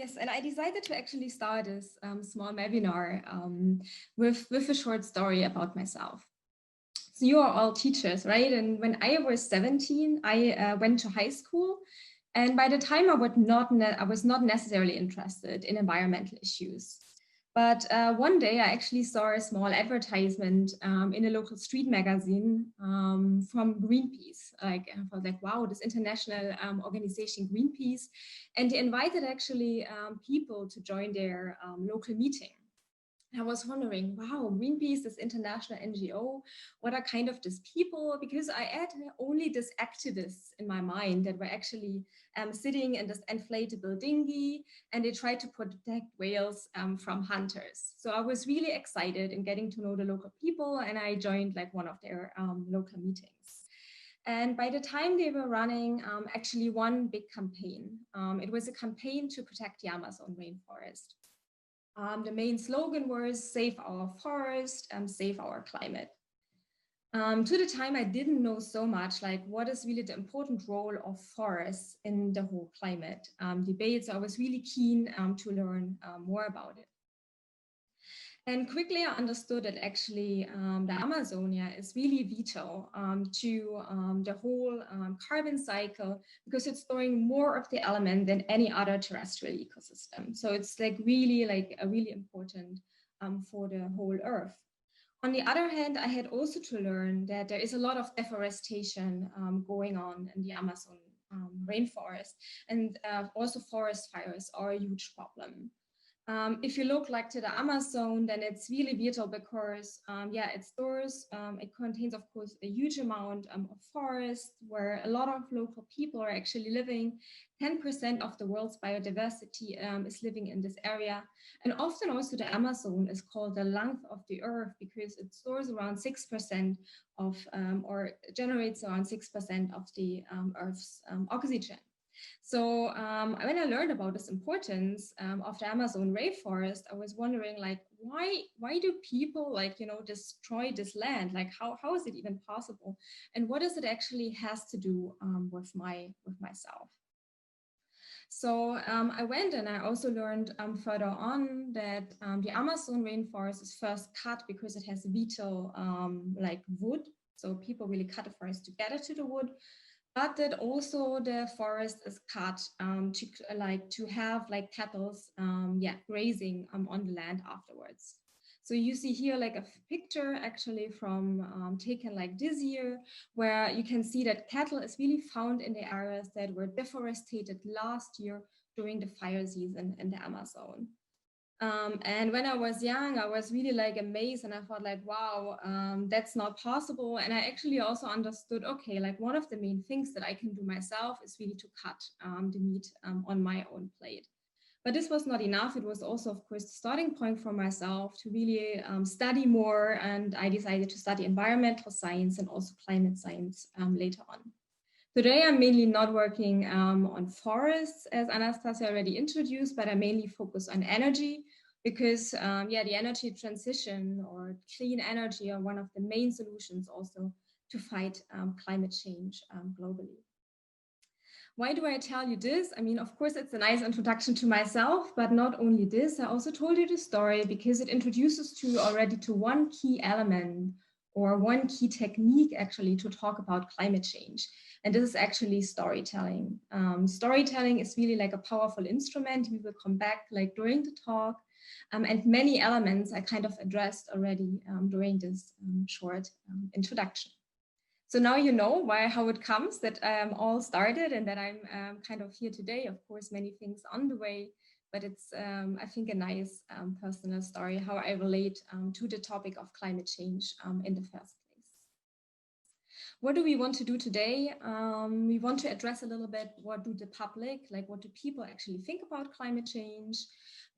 Yes, and I decided to actually start this small webinar with a short story about myself. So you are all teachers, right? And when I was 17, I went to high school. And by the time I was not necessarily interested in environmental issues. But one day I actually saw a small advertisement in a local street magazine from Greenpeace. I was like, wow, this international organization Greenpeace. And they invited actually people to join their local meeting. I was wondering, wow, Greenpeace, this international NGO, what are kind of these people? Because I had only these activists in my mind that were actually sitting in this inflatable dinghy, and they tried to protect whales from hunters. So I was really excited in getting to know the local people, and I joined like one of their local meetings. And by the time they were running actually one big campaign, it was a campaign to protect the Amazon rainforest. The main slogan was save our forest and save our climate. To the time, I didn't know so much like what is really the important role of forests in the whole climate debate. So I was really keen to learn more about it. And quickly I understood that actually the Amazonia is really vital to the whole carbon cycle because it's storing more of the element than any other terrestrial ecosystem. So it's like really important for the whole Earth. On the other hand, I had also to learn that there is a lot of deforestation going on in the Amazon rainforest, and also forest fires are a huge problem. If you look like to the Amazon, then it's really vital because, it contains, of course, a huge amount of forest where a lot of local people are actually living. 10% of the world's biodiversity is living in this area. And often also the Amazon is called the lung of the earth because it stores around 6% of, or generates around 6% of the Earth's oxygen. So when I learned about this importance of the Amazon rainforest, I was wondering, like, why do people destroy this land? Like, how is it even possible? And what does it actually has to do with myself? So I went and I also learned further on that the Amazon rainforest is first cut because it has vital wood. So people really cut the forest to get it to the wood. But that also the forest is cut to have like cattle grazing on the land afterwards. So you see here like a picture actually from taken like this year, where you can see that cattle is really found in the areas that were deforested last year during the fire season in the Amazon. And when I was young, I was really like amazed and I thought like, wow, that's not possible. And I actually also understood, okay, like one of the main things that I can do myself is really to cut the meat on my own plate. But this was not enough. It was also, of course, the starting point for myself to really study more. And I decided to study environmental science and also climate science later on. Today, I'm mainly not working on forests, as Anastasia already introduced, but I mainly focus on energy because, the energy transition or clean energy are one of the main solutions also to fight climate change globally. Why do I tell you this? I mean, of course, it's a nice introduction to myself, but not only this, I also told you the story because it introduces already to one key element or one key technique actually to talk about climate change. And this is actually storytelling. Storytelling is really like a powerful instrument. We will come back like during the talk. And many elements I kind of addressed already during this short introduction. So now you know how it comes that all started and that I'm kind of here today. Of course, many things on the way, but it's, I think, a nice personal story, how I relate to the topic of climate change in the first place. What do we want to do today? We want to address a little bit what do the public, like what do people actually think about climate change?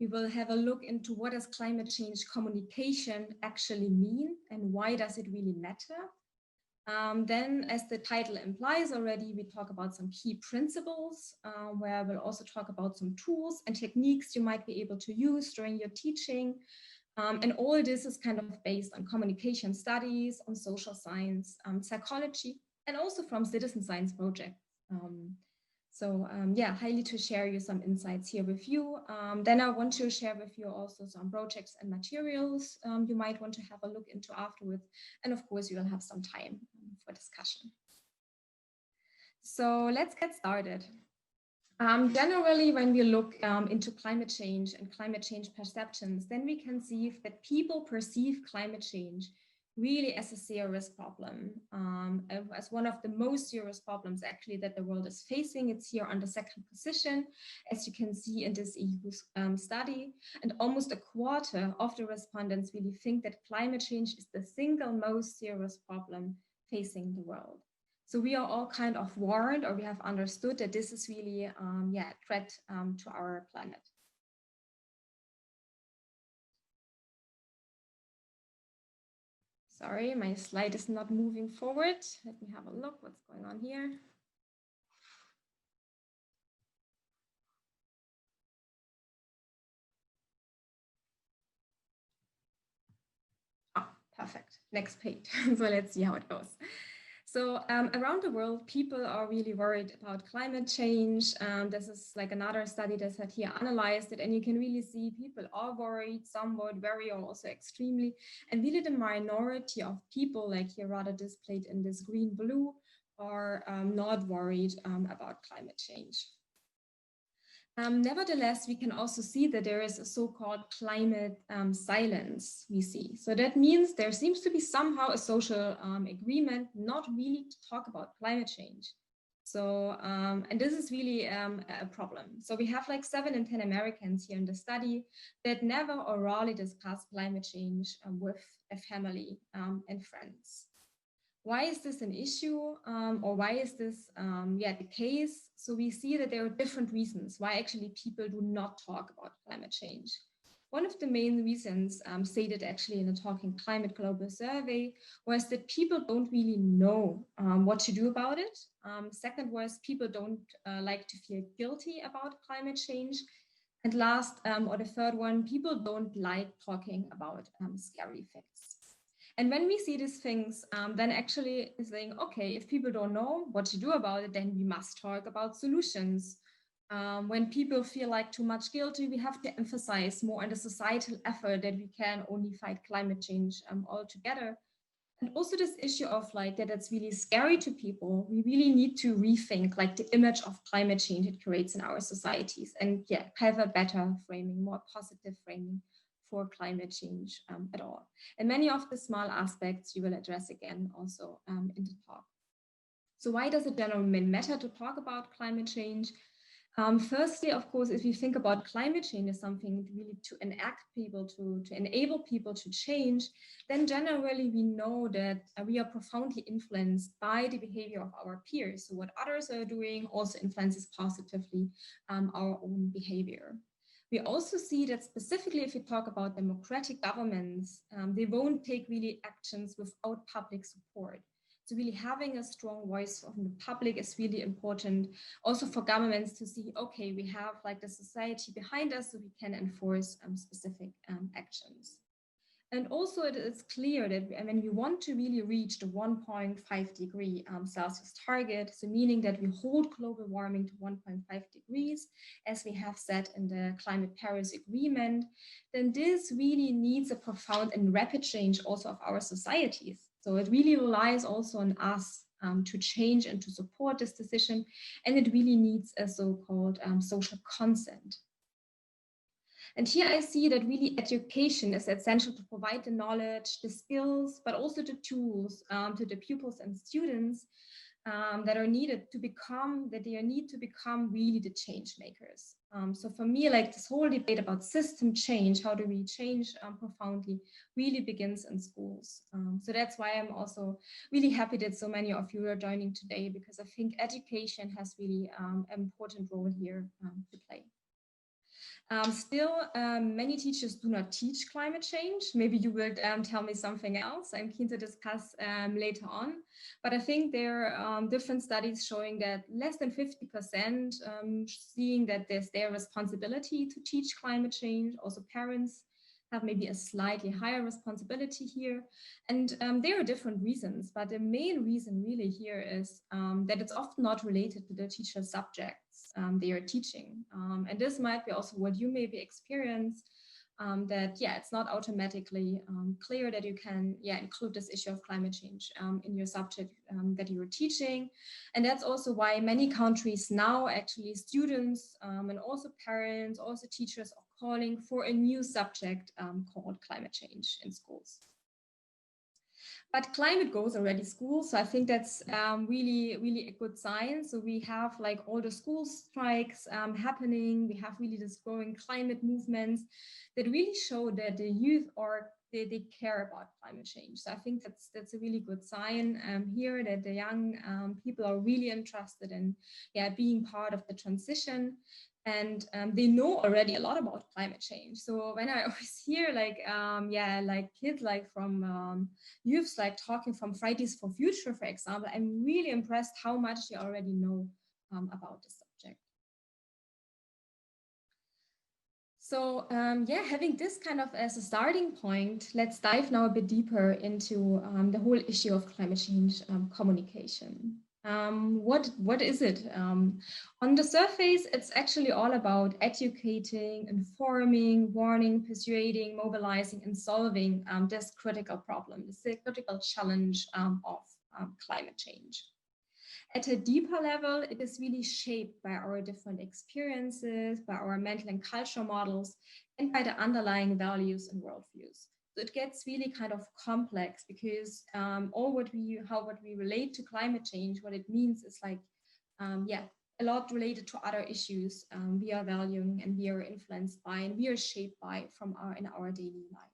We will have a look into what does climate change communication actually mean and why does it really matter? Then, as the title implies already, we talk about some key principles, where we'll also talk about some tools and techniques you might be able to use during your teaching. And all this is kind of based on communication studies, on social science, psychology, and also from citizen science projects. So yeah, highly to share you some insights here with you. Then I want to share with you also some projects and materials you might want to have a look into afterwards. And of course, you will have some time for discussion. So let's get started. Generally, when we look into climate change and climate change perceptions, then we can see that people perceive climate change really as a serious problem, as one of the most serious problems actually that the world is facing. It's here on the second position, as you can see in this EU study. And almost a quarter of the respondents really think that climate change is the single most serious problem facing the world. So we are all kind of warned, or we have understood that this is really a threat to our planet. Sorry, my slide is not moving forward. Let me have a look what's going on here. Oh, perfect. Next page. So let's see how it goes. So around the world, people are really worried about climate change. This is like another study that had here analyzed it, and you can really see people are worried, somewhat, very, or also extremely. And really the minority of people, like here rather displayed in this green blue, are not worried about climate change. Nevertheless, we can also see that there is a so-called climate silence we see. So that means there seems to be somehow a social agreement not really to talk about climate change. So, and this is really a problem. So we have like 7 in 10 Americans here in the study that never orally discuss climate change with a family and friends. Why is this an issue, or why is this the case? So we see that there are different reasons why actually people do not talk about climate change. One of the main reasons stated actually in the Talking Climate Global Survey was that people don't really know what to do about it. Second was people don't like to feel guilty about climate change. And last, or the third one, people don't like talking about scary facts. And when we see these things, then actually saying, okay, if people don't know what to do about it, then we must talk about solutions. When people feel like too much guilty, we have to emphasize more on the societal effort that we can only fight climate change altogether. And also this issue of like that it's really scary to people. We really need to rethink like the image of climate change it creates in our societies, and have a better framing, more positive framing for climate change at all. And many of the small aspects you will address again also in the talk. So why does it generally matter to talk about climate change? Firstly, of course, if you think about climate change as something really to enact people, to enable people to change, then generally we know that we are profoundly influenced by the behavior of our peers. So what others are doing also influences positively our own behavior. We also see that specifically if we talk about democratic governments, they won't take really actions without public support. So really having a strong voice from the public is really important also for governments to see, okay, we have like the society behind us so we can enforce specific actions. And also it is clear that when we want to really reach the 1.5 degree Celsius target, so meaning that we hold global warming to 1.5 degrees, as we have said in the Climate Paris Agreement, then this really needs a profound and rapid change also of our societies. So it really relies also on us to change and to support this decision. And it really needs a so-called social consent. And here I see that really education is essential to provide the knowledge, the skills, but also the tools to the pupils and students that are needed to become, that they need to become really the change makers. So for me, like this whole debate about system change, how do we change profoundly, really begins in schools. So that's why I'm also really happy that so many of you are joining today, because I think education has really an important role here to play. Still, many teachers do not teach climate change. Maybe you will tell me something else. I'm keen to discuss later on. But I think there are different studies showing that less than 50% seeing that there's their responsibility to teach climate change. Also parents have maybe a slightly higher responsibility here. And there are different reasons, but the main reason really here is that it's often not related to the teacher's subject. they are teaching. And this might be also what you maybe experience, that, it's not automatically clear that you can, include this issue of climate change in your subject that you're teaching. And that's also why many countries now, actually, students and also parents, also teachers are calling for a new subject called climate change in schools. But climate goes already school, so I think that's really, really a good sign. So we have like all the school strikes happening. We have really this growing climate movements that really show that the youth they care about climate change. So I think that's a really good sign here, that the young people are really interested in being part of the transition. And they know already a lot about climate change. So when I always hear like kids like from youths like talking from Fridays for Future, for example, I'm really impressed how much they already know about the subject. So having this kind of as a starting point, let's dive now a bit deeper into the whole issue of climate change communication. What is it? On the surface, it's actually all about educating, informing, warning, persuading, mobilizing, and solving this critical problem, this critical challenge of climate change. At a deeper level, it is really shaped by our different experiences, by our mental and cultural models, and by the underlying values and worldviews. So it gets really kind of complex, because what we relate to climate change, what it means is like, a lot related to other issues we are valuing and we are influenced by and we are shaped by in our daily lives.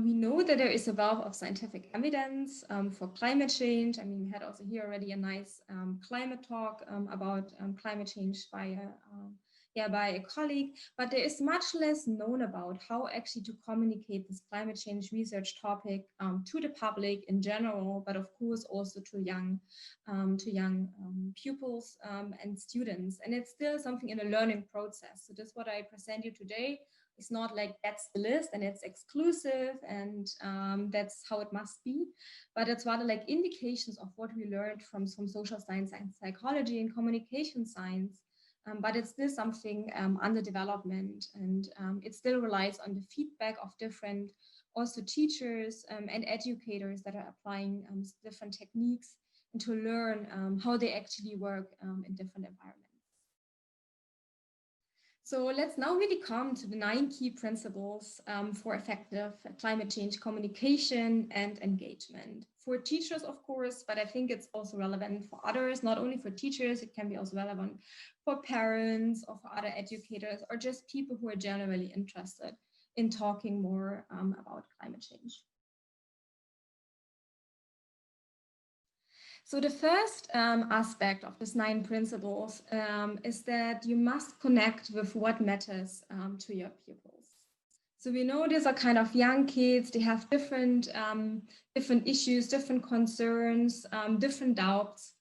We know that there is a wealth of scientific evidence for climate change. I mean, we had also here already a nice climate talk about climate change by a colleague, but there is much less known about how actually to communicate this climate change research topic to the public in general, but of course also to young pupils and students. And it's still something in a learning process. So this is what I present you today. It's not like that's the list and it's exclusive and that's how it must be, but it's rather like indications of what we learned from some social science and psychology and communication science. But it's still something under development, and it still relies on the feedback of different also teachers and educators that are applying different techniques and to learn how they actually work in different environments. So let's now really come to the 9 key principles for effective climate change communication and engagement. For teachers, of course, but I think it's also relevant for others, not only for teachers, it can be also relevant for parents or for other educators or just people who are generally interested in talking more about climate change. So the first aspect of these 9 principles is that you must connect with what matters to your pupils. So we know these are kind of young kids, they have different issues, different concerns, different doubts.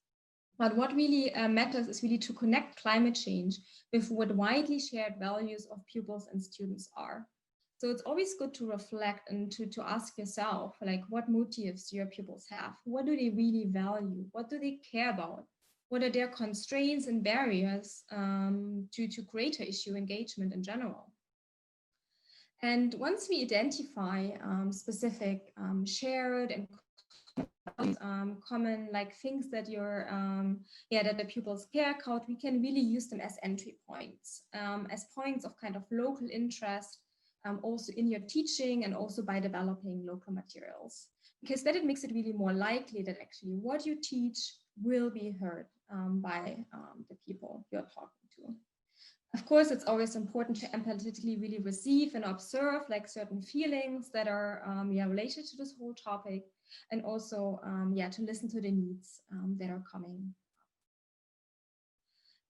But what really matters is really to connect climate change with what widely shared values of pupils and students are. So it's always good to reflect and to ask yourself, like, what motives do your pupils have? What do they really value? What do they care about? What are their constraints and barriers to greater issue engagement in general? And once we identify specific shared and common like things that your that the pupils care about, we can really use them as entry points, as points of kind of local interest, also in your teaching and also by developing local materials, because then it makes it really more likely that actually what you teach will be heard by the people you're talking to. Of course, it's always important to empathetically really receive and observe like certain feelings that are related to this whole topic, and also to listen to the needs that are coming.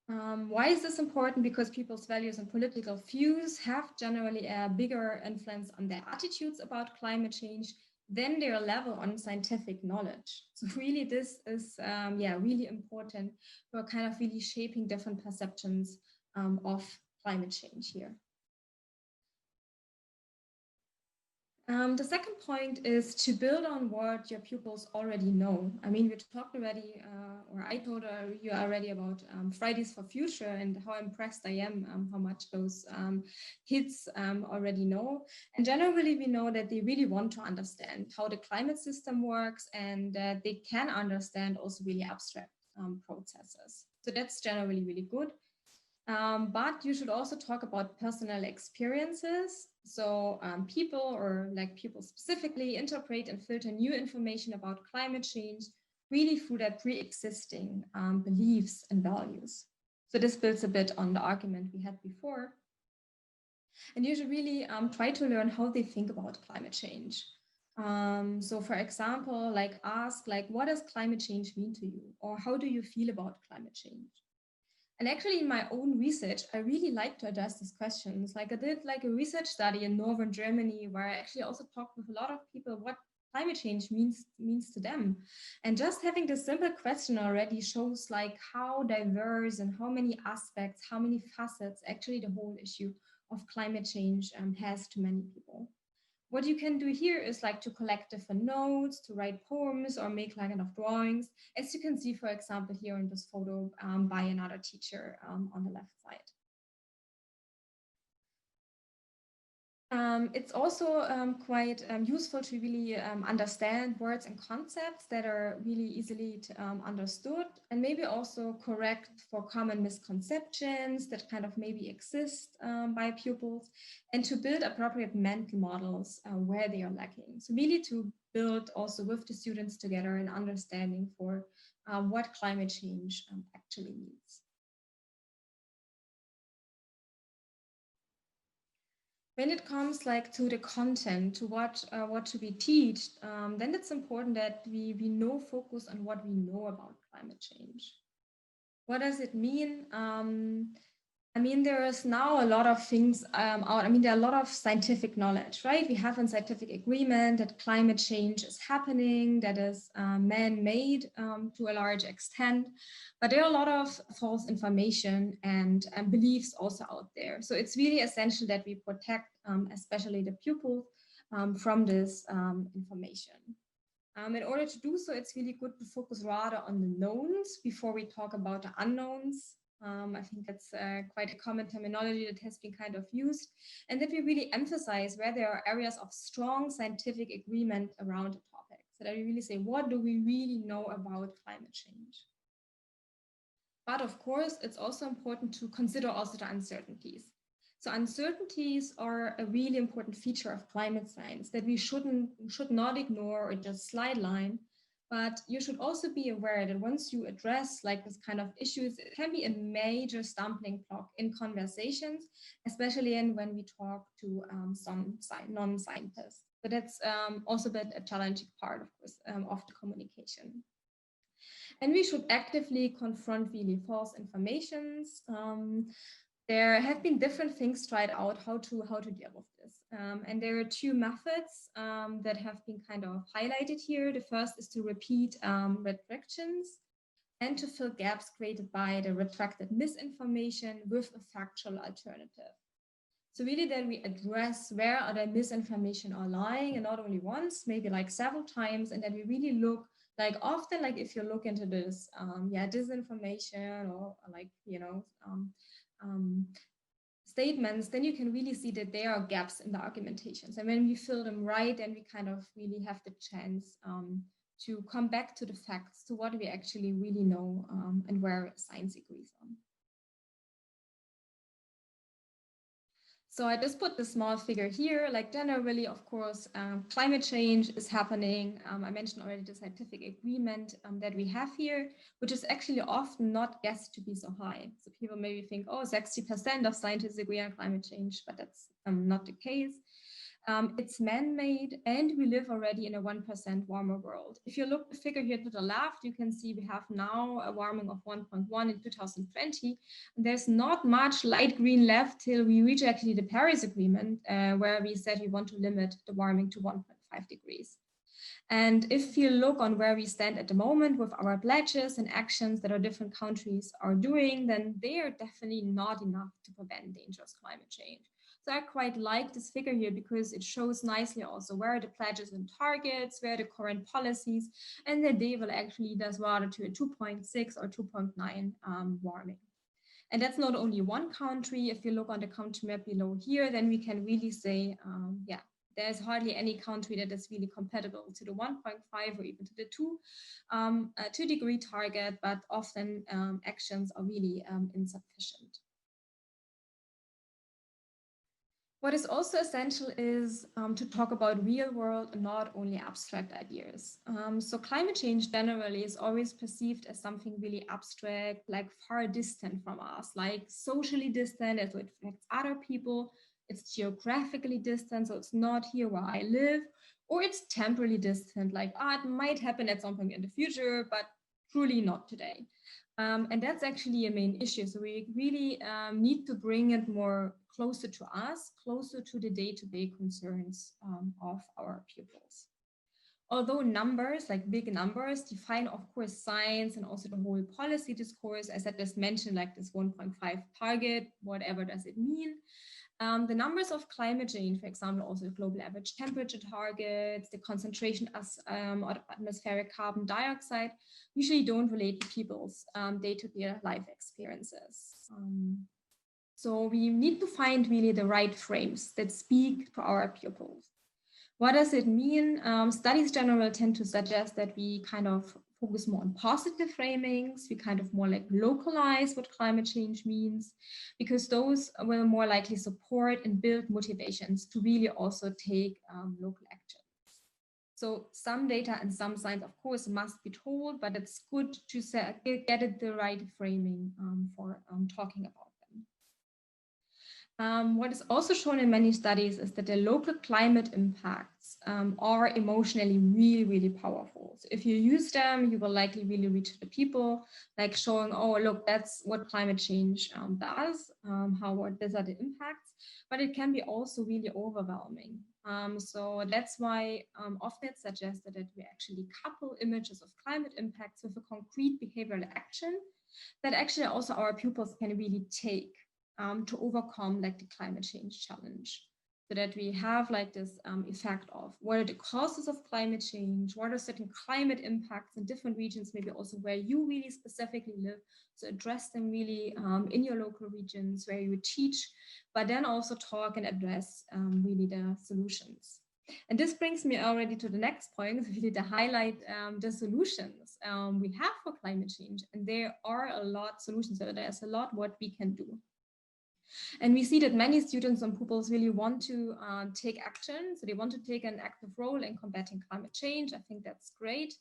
Why is this important? Because people's values and political views have generally a bigger influence on their attitudes about climate change than their level on scientific knowledge. So really, this is really important for kind of really shaping different perceptions of climate change here. The second point is to build on what your pupils already know. I mean, we talked already, or I told you already about Fridays for Future and how impressed I am, how much those kids already know. And generally, we know that they really want to understand how the climate system works, and they can understand also really abstract processes. So that's generally really good. But you should also talk about personal experiences. So people, or like people specifically, interpret and filter new information about climate change really through their pre-existing beliefs and values. So this builds a bit on the argument we had before. And you should really try to learn how they think about climate change. So for example, like ask, like, what does climate change mean to you? Or how do you feel about climate change? And actually in my own research, I really like to address these questions. Like I did like a research study in Northern Germany where I actually also talked with a lot of people what climate change means to them. And just having this simple question already shows like how diverse and how many aspects, how many facets actually the whole issue of climate change has to many people. What you can do here is like to collect different notes, to write poems or make like kind of drawings, as you can see, for example, here in this photo by another teacher on the left side. It's also quite useful to really understand words and concepts that are really easily understood, and maybe also correct for common misconceptions that kind of maybe exist by pupils, and to build appropriate mental models where they are lacking. So really to build also with the students together an understanding for what climate change actually means. When it comes like to the content, to what to be taught, then it's important that we know focus on what we know about climate change. What does it mean? I mean, there is now a lot of things out. I mean, there are a lot of scientific knowledge, right? We have a scientific agreement that climate change is happening, that is man-made to a large extent. But there are a lot of false information and beliefs also out there. So it's really essential that we protect, especially the pupils, from this information. In order to do so, it's really good to focus rather on the knowns before we talk about the unknowns. I think that's quite a common terminology that has been kind of used, and that we really emphasize where there are areas of strong scientific agreement around the topic. So that we really say, what do we really know about climate change? But of course, it's also important to consider also the uncertainties. So uncertainties are a really important feature of climate science that we should not ignore or just sideline. But you should also be aware that once you address like this kind of issues, it can be a major stumbling block in conversations, especially when we talk to some non-scientists. But that's also a challenging part, of course, of the communication. And we should actively confront really false informations. There have been different things tried out how to deal with this. And there are two methods that have been kind of highlighted here. The first is to repeat retractions and to fill gaps created by the retracted misinformation with a factual alternative. So really then we address where are the misinformation are lying, and not only once, maybe like several times, and then we really look like often, like if you look into this, disinformation or like, statements, then you can really see that there are gaps in the argumentations. And when we fill them right, then we kind of really have the chance to come back to the facts, to what we actually really know and where science agrees on. So I just put the small figure here, like generally, of course, climate change is happening. I mentioned already the scientific agreement that we have here, which is actually often not guessed to be so high. So people maybe think, oh, 60% of scientists agree on climate change, but that's not the case. It's man-made, and we live already in a 1% warmer world. If you look at the figure here to the left, you can see we have now a warming of 1.1 in 2020. There's not much light green left till we reach actually the Paris Agreement, where we said we want to limit the warming to 1.5 degrees. And if you look on where we stand at the moment with our pledges and actions that our different countries are doing, then they are definitely not enough to prevent dangerous climate change. So I quite like this figure here because it shows nicely also where are the pledges and targets, where are the current policies, and that they will actually lead us rather to a 2.6 or 2.9 warming. And that's not only one country. If you look on the country map below here, then we can really say, yeah, there's hardly any country that is really compatible to the 1.5 or even to the 2 degree target, but often actions are really insufficient. What is also essential is to talk about real world and not only abstract ideas. So climate change generally is always perceived as something really abstract, like far distant from us, like socially distant, as it affects other people. It's geographically distant, so it's not here where I live, or it's temporally distant, like it might happen at some point in the future, but truly not today. And that's actually a main issue. So we really need to bring it more closer to us, closer to the day-to-day concerns of our pupils. Although numbers, like big numbers, define, of course, science and also the whole policy discourse, as I just mentioned, like this 1.5 target, whatever does it mean? The numbers of climate change, for example, also global average temperature targets, the concentration of atmospheric carbon dioxide, usually don't relate to people's day-to-day life experiences. So we need to find really the right frames that speak to our pupils. What does it mean? Studies generally tend to suggest that we kind of focus more on positive framings. We kind of more like localize what climate change means, because those will more likely support and build motivations to really also take local action. So some data and some science, of course, must be told, but it's good to get it the right framing for talking about. What is also shown in many studies is that the local climate impacts are emotionally really, really powerful. So if you use them, you will likely really reach the people, like showing, oh, look, that's what climate change does, these are the impacts, but it can be also really overwhelming. So that's why often it's suggested that we actually couple images of climate impacts with a concrete behavioral action that actually also our pupils can really take to overcome like the climate change challenge, so that we have like this effect of what are the causes of climate change, what are certain climate impacts in different regions, maybe also where you really specifically live, so address them really in your local regions where you teach, but then also talk and address really the solutions. And this brings me already to the next point, really to highlight the solutions we have for climate change. And there are a lot of solutions, so there's a lot what we can do. And we see that many students and pupils really want to take action. So they want to take an active role in combating climate change. I think that's great.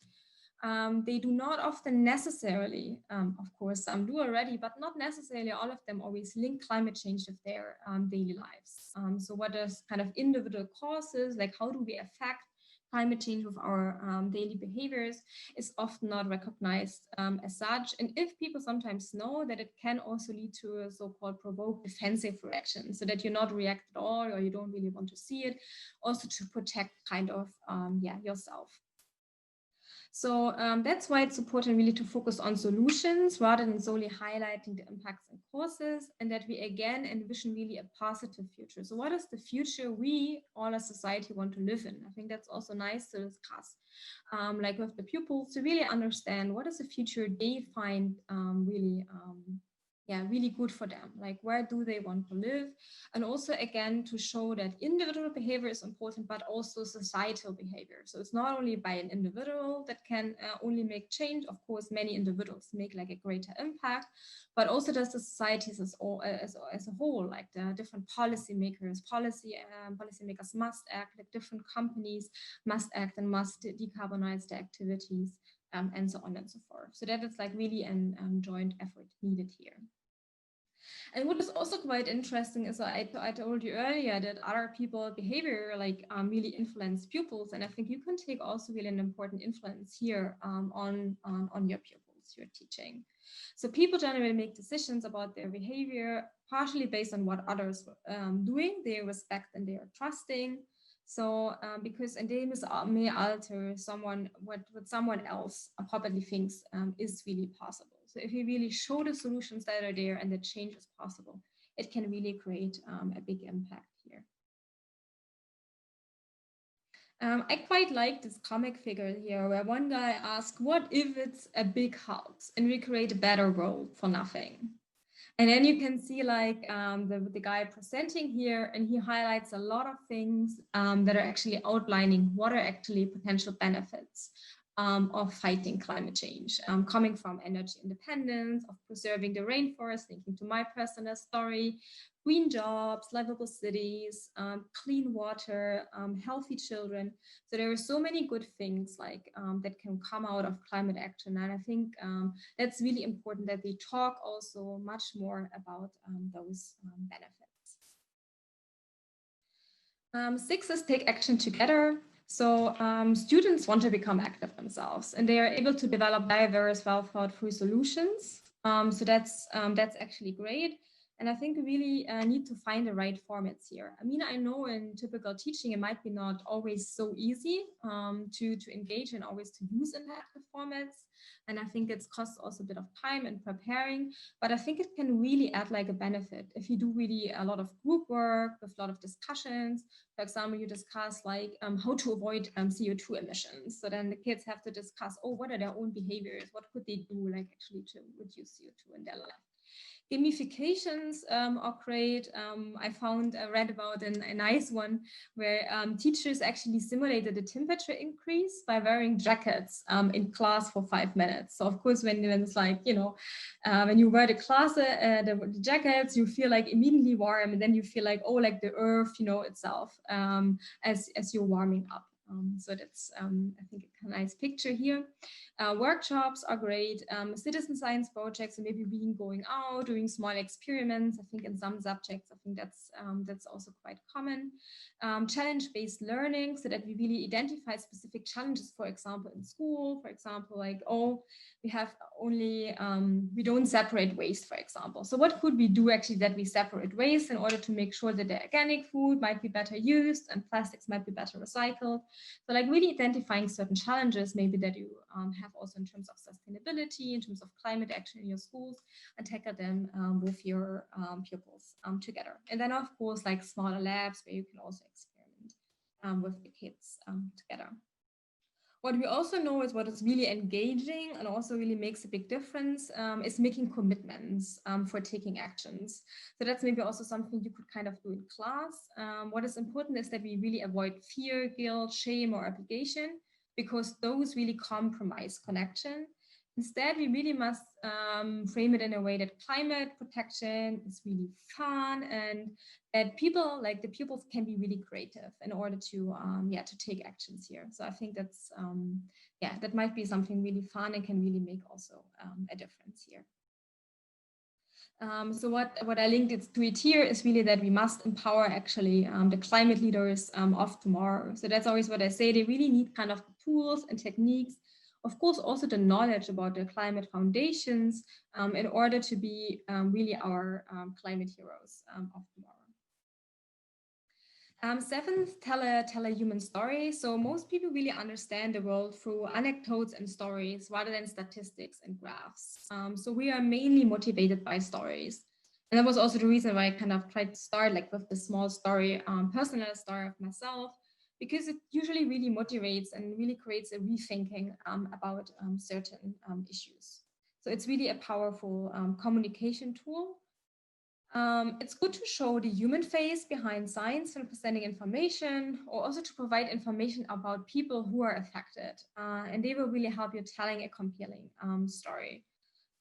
They do not often necessarily, of course, some do already, but not necessarily all of them always link climate change with their daily lives. So what is kind of individual causes, like how do we affect climate change with our daily behaviors, is often not recognized as such. And if people sometimes know that it can also lead to a so-called provoked defensive reaction, so that you're not react at all or you don't really want to see it, also to protect kind of yourself. So that's why it's important really to focus on solutions rather than solely highlighting the impacts and causes, and that we again envision really a positive future. So what is the future we all as society want to live in? I think that's also nice to discuss, like with the pupils, to really understand what is the future they find really good for them. Like where do they want to live? And also again, to show that individual behavior is important, but also societal behavior. So it's not only by an individual that can only make change. Of course, many individuals make like a greater impact, but also does the societies as a whole, like the different policymakers must act, like different companies must act and must decarbonize their activities, and so on and so forth. So that is like really a joint effort needed here. And what is also quite interesting is I told you earlier that other people behavior like really influence pupils. And I think you can take also really an important influence here on your pupils you're teaching. So people generally make decisions about their behavior partially based on what others doing, they respect and they are trusting. So because and they may alter what someone else probably thinks is really possible. So if you really show the solutions that are there and the change is possible, it can really create a big impact I quite like this comic figure here where one guy asks, what if it's a big house and we create a better world for nothing? And then you can see like the guy presenting here, and he highlights a lot of things that are actually outlining what are actually potential benefits of fighting climate change, coming from energy independence, of preserving the rainforest, linking to my personal story, green jobs, livable cities, clean water, healthy children. So there are so many good things like that can come out of climate action. And I think that's really important that we talk also much more about those benefits. 6 is take action together. So students want to become active themselves, and they are able to develop diverse, well thought through solutions. So that's actually great. And I think we really need to find the right formats here. I mean, I know in typical teaching, it might be not always so easy to engage and always to use interactive formats. And I think it's costs also a bit of time in preparing, but I think it can really add like a benefit if you do really a lot of group work with a lot of discussions. For example, you discuss like how to avoid CO2 emissions. So then the kids have to discuss, oh, what are their own behaviors? What could they do like actually to reduce CO2 in their life? Gamifications are great. I read about a nice one where teachers actually simulated the temperature increase by wearing jackets in class for 5 minutes. So of course, when it's like, when you wear the jackets, you feel like immediately warm, and then you feel like, oh, like the earth, itself as you're warming up. So that's, I think, a nice picture here. Workshops are great. Citizen science projects, and maybe being going out, doing small experiments. I think in some subjects, I think that's also quite common. Challenge-based learning, so that we really identify specific challenges, for example, in school, for example, like, oh, we have only, we don't separate waste, for example. So what could we do actually that we separate waste in order to make sure that the organic food might be better used and plastics might be better recycled? So like really identifying certain challenges maybe that you have also in terms of sustainability, in terms of climate action in your schools, and tackle them with your pupils together. And then of course, like smaller labs where you can also experiment with the kids together. What we also know is what is really engaging and also really makes a big difference is making commitments for taking actions. So that's maybe also something you could kind of do in class. What is important is that we really avoid fear, guilt, shame, or obligation, because those really compromise connection. Instead, we really must frame it in a way that climate protection is really fun, and that people, like the pupils, can be really creative in order to take actions here. So I think that's that might be something really fun and can really make also a difference here. So what I linked it to it here is really that we must empower actually the climate leaders of tomorrow. So that's always what I say. They really need kind of tools and techniques, of course, also the knowledge about the climate foundations in order to be really our climate heroes of tomorrow. 7th, tell a human story. So most people really understand the world through anecdotes and stories rather than statistics and graphs. So we are mainly motivated by stories. And that was also the reason why I kind of tried to start like with the small story, personal story of myself, because it usually really motivates and really creates a rethinking about certain issues. So it's really a powerful communication tool. It's good to show the human face behind science when presenting information, or also to provide information about people who are affected. And they will really help you telling a compelling story.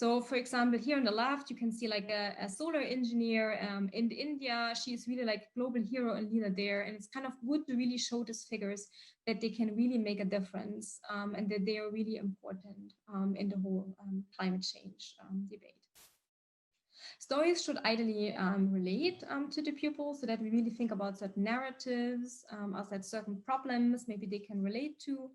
So for example, here on the left, you can see like a solar engineer in India. She's really like a global hero and leader there. And it's kind of good to really show these figures that they can really make a difference and that they are really important in the whole climate change debate. Stories should ideally relate to the pupils, so that we really think about certain narratives, also certain problems maybe they can relate to.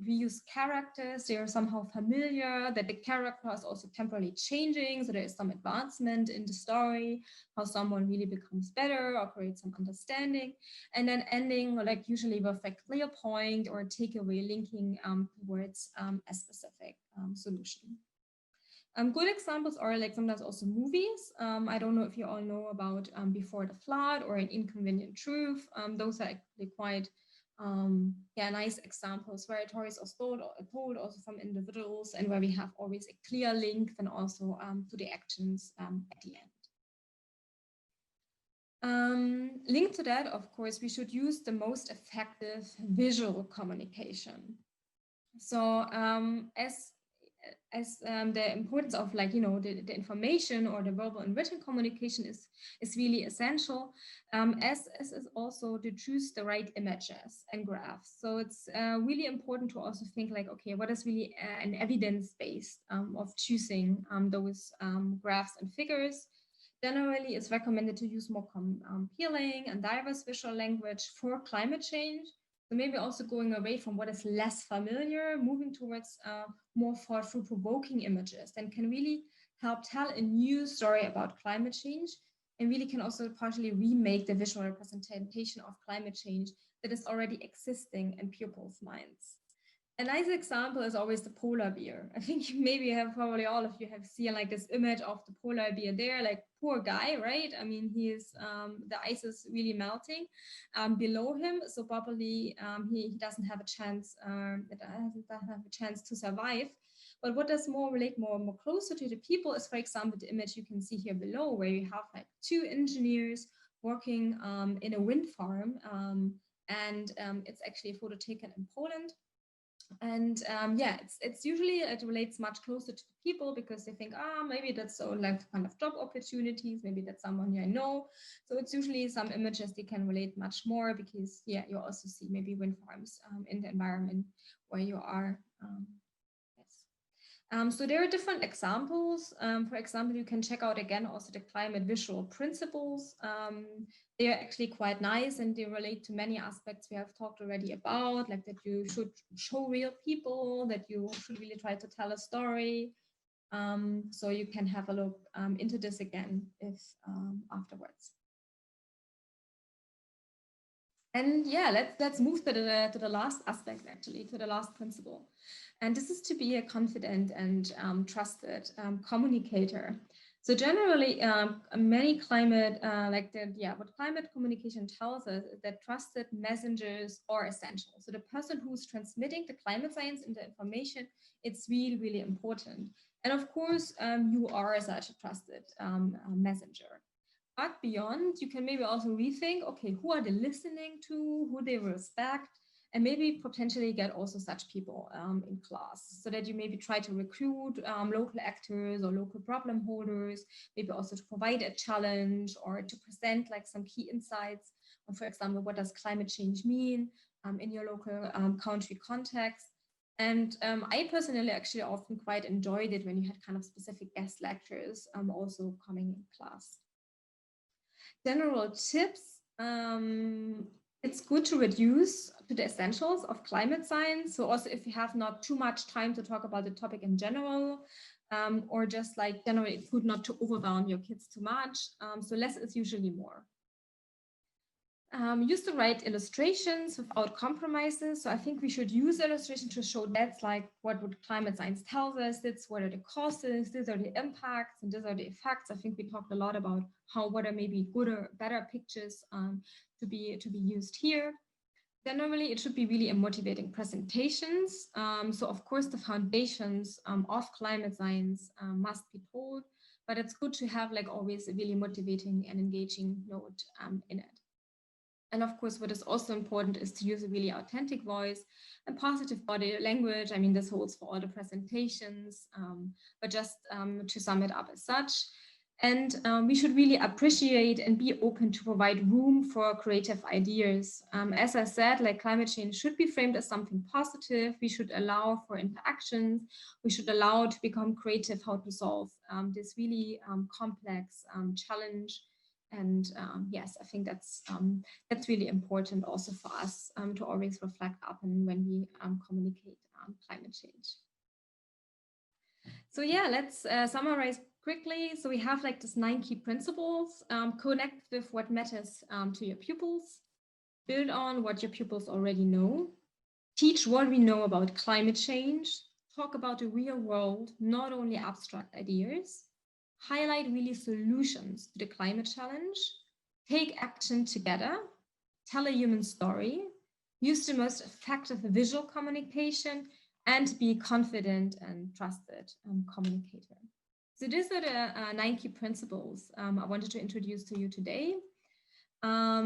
We use characters, they are somehow familiar, that the character is also temporarily changing, so there is some advancement in the story, how someone really becomes better or creates some understanding, and then ending like usually with a clear point or a takeaway linking towards a specific solution. Good examples are like sometimes also movies. I don't know if you all know about Before the Flood or An Inconvenient Truth. Those are actually quite yeah, nice examples where stories are told also from individuals, and where we have always a clear link then also to the actions at the end. Linked to that, of course, we should use the most effective visual communication. So as the importance of, like, you know, the information or the verbal and written communication is really essential, as is also to choose the right images and graphs. So it's really important to also think like, okay, what is really an evidence based of choosing those graphs and figures. Generally, it's recommended to use more compelling and diverse visual language for climate change. So maybe also going away from what is less familiar, moving towards more thoughtful, provoking images that can really help tell a new story about climate change, and really can also partially remake the visual representation of climate change that is already existing in pupils' minds. A nice example is always the polar bear. I think maybe probably all of you have seen like this image of the polar bear there, like poor guy, right? I mean, he is, the ice is really melting below him. So probably he doesn't have a chance, doesn't have a chance to survive. But what does more relate more closer to the people is, for example, the image you can see here below, where you have like two engineers working in a wind farm. And it's actually a photo taken in Poland. And yeah, it's usually, it relates much closer to the people, because they think, maybe that's so like kind of job opportunities, maybe that's someone I know. So it's usually some images they can relate much more, because yeah, you also see maybe wind farms in the environment where you are. So there are different examples. For example, you can check out again also the climate visual principles. They are actually quite nice, and they relate to many aspects we have talked already about, like that you should show real people, that you should really try to tell a story. So you can have a look into this again if afterwards. And yeah, let's move to the last aspect, actually, to the last principle. And this is to be a confident and trusted communicator. So generally, many climate, what climate communication tells us is that trusted messengers are essential. So the person who's transmitting the climate science and the information, it's really, really important. And of course, you are such a trusted messenger. But beyond, you can maybe also rethink, okay, who are they listening to, who they respect, and maybe potentially get also such people in class, so that you maybe try to recruit local actors or local problem holders, maybe also to provide a challenge or to present like some key insights on, for example, what does climate change mean in your local country context. And I personally actually often quite enjoyed it when you had kind of specific guest lectures also coming in class. General tips, it's good to reduce to the essentials of climate science. So also if you have not too much time to talk about the topic in general, or just like generally, it's good not to overwhelm your kids too much. So less is usually more. Use the right illustrations without compromises. So I think we should use illustration to show that's like what climate science tells us. That's what are the causes, these are the impacts, and these are the effects. I think we talked a lot about what are maybe good or better pictures to be used here. Generally, it should be really a motivating presentations. So of course, the foundations of climate science must be told, but it's good to have like always a really motivating and engaging note in it. And of course, what is also important is to use a really authentic voice and positive body language. I mean, this holds for all the presentations, but just to sum it up as such. And we should really appreciate and be open to provide room for creative ideas. As I said, like climate change should be framed as something positive. We should allow for interactions. We should allow to become creative how to solve this really complex challenge. And yes, I think that's really important also for us to always reflect upon when we communicate climate change. So yeah, let's summarize quickly. So we have like this 9 key principles. Connect with what matters to your pupils. Build on what your pupils already know. Teach what we know about climate change. Talk about the real world, not only abstract ideas. Highlight really solutions to the climate challenge. Take action together. Tell a human story. use the most effective visual communication, and be confident and trusted communicator. So these are the 9 key principles I wanted to introduce to you today. I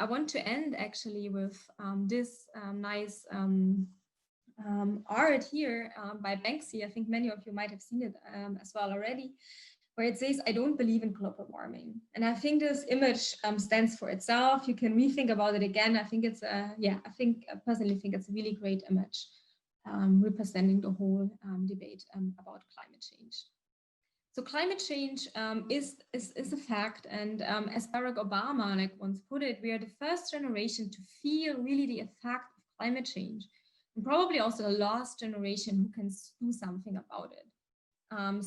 want to end actually with this nice art here by Banksy. I think many of you might have seen it as well already, where it says, "I don't believe in global warming." And I think this image stands for itself. You can rethink about it again. I think it's I personally think it's a really great image representing the whole debate about climate change. So climate change is a fact, and as Barack Obama once put it, we are the first generation to feel really the effect of climate change, and probably also the last generation who can do something about it.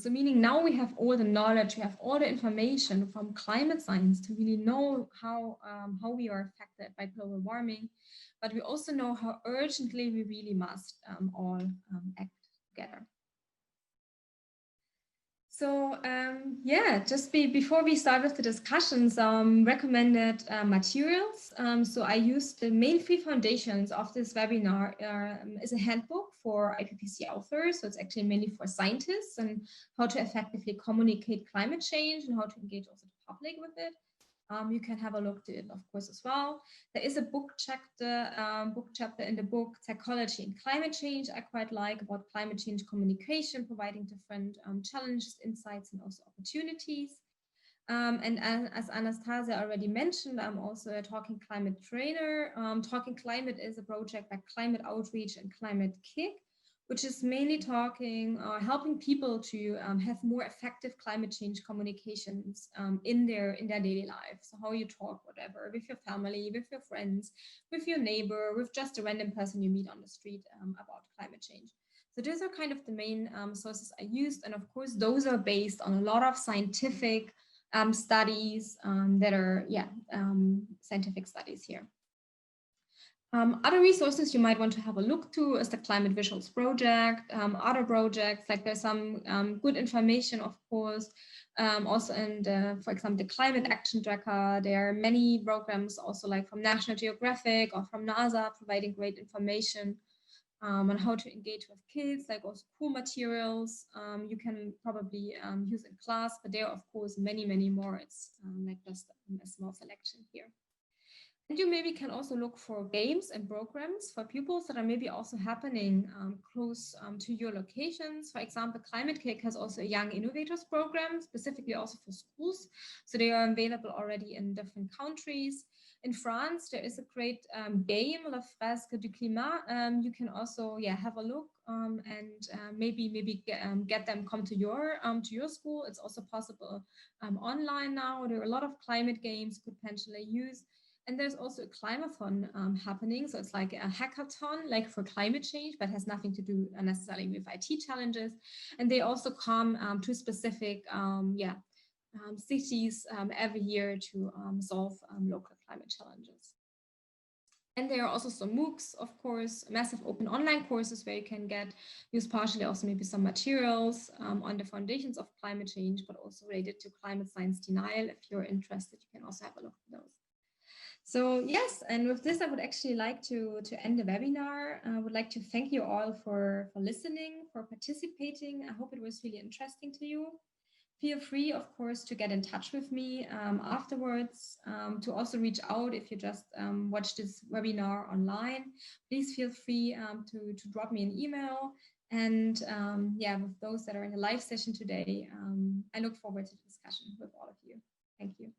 So meaning now we have all the knowledge, we have all the information from climate science to really know how we are affected by global warming, but we also know how urgently we really must all act together. So before we start with the discussions, recommended materials. So I used the main 3 foundations of this webinar is a handbook for IPPC authors. So it's actually mainly for scientists and how to effectively communicate climate change and how to engage also the public with it. You can have a look to it, of course, as well. There is a book chapter in the book, Psychology and Climate Change, I quite like, about climate change communication, providing different challenges, insights, and also opportunities. And as Anastasia already mentioned, I'm also a Talking Climate trainer. Talking Climate is a project by Climate Outreach and Climate Kick, which is mainly helping people to have more effective climate change communications in their daily life. So how you talk, whatever, with your family, with your friends, with your neighbor, with just a random person you meet on the street about climate change. So those are kind of the main sources I used. And of course, those are based on a lot of scientific studies that are, scientific studies here. Other resources you might want to have a look to is the Climate Visuals project, other projects, like there's some good information, of course, also in the, for example, the Climate Action Tracker. There are many programs also like from National Geographic or from NASA providing great information on how to engage with kids, like also cool materials you can probably use in class, but there are, of course, many, many more. It's like just a small selection here. And you maybe can also look for games and programs for pupils that are maybe also happening close to your locations. For example, Climate Kick has also a Young Innovators program, specifically also for schools. So they are available already in different countries. In France, there is a great game, La Fresque du Climat. You can also have a look and maybe get them come to your school. It's also possible online now. There are a lot of climate games you could potentially use. And there's also a climathon happening. So it's like a hackathon, like for climate change, but has nothing to do necessarily with IT challenges. And they also come to specific cities every year to solve local climate challenges. And there are also some MOOCs, of course, massive open online courses where you can use partially also maybe some materials on the foundations of climate change, but also related to climate science denial. If you're interested, you can also have a look at those. So yes, and with this, I would actually like to end the webinar. I would like to thank you all for listening, for participating. I hope it was really interesting to you. Feel free, of course, to get in touch with me afterwards, to also reach out if you just watch this webinar online. Please feel free to drop me an email. And with those that are in the live session today, I look forward to the discussion with all of you. Thank you.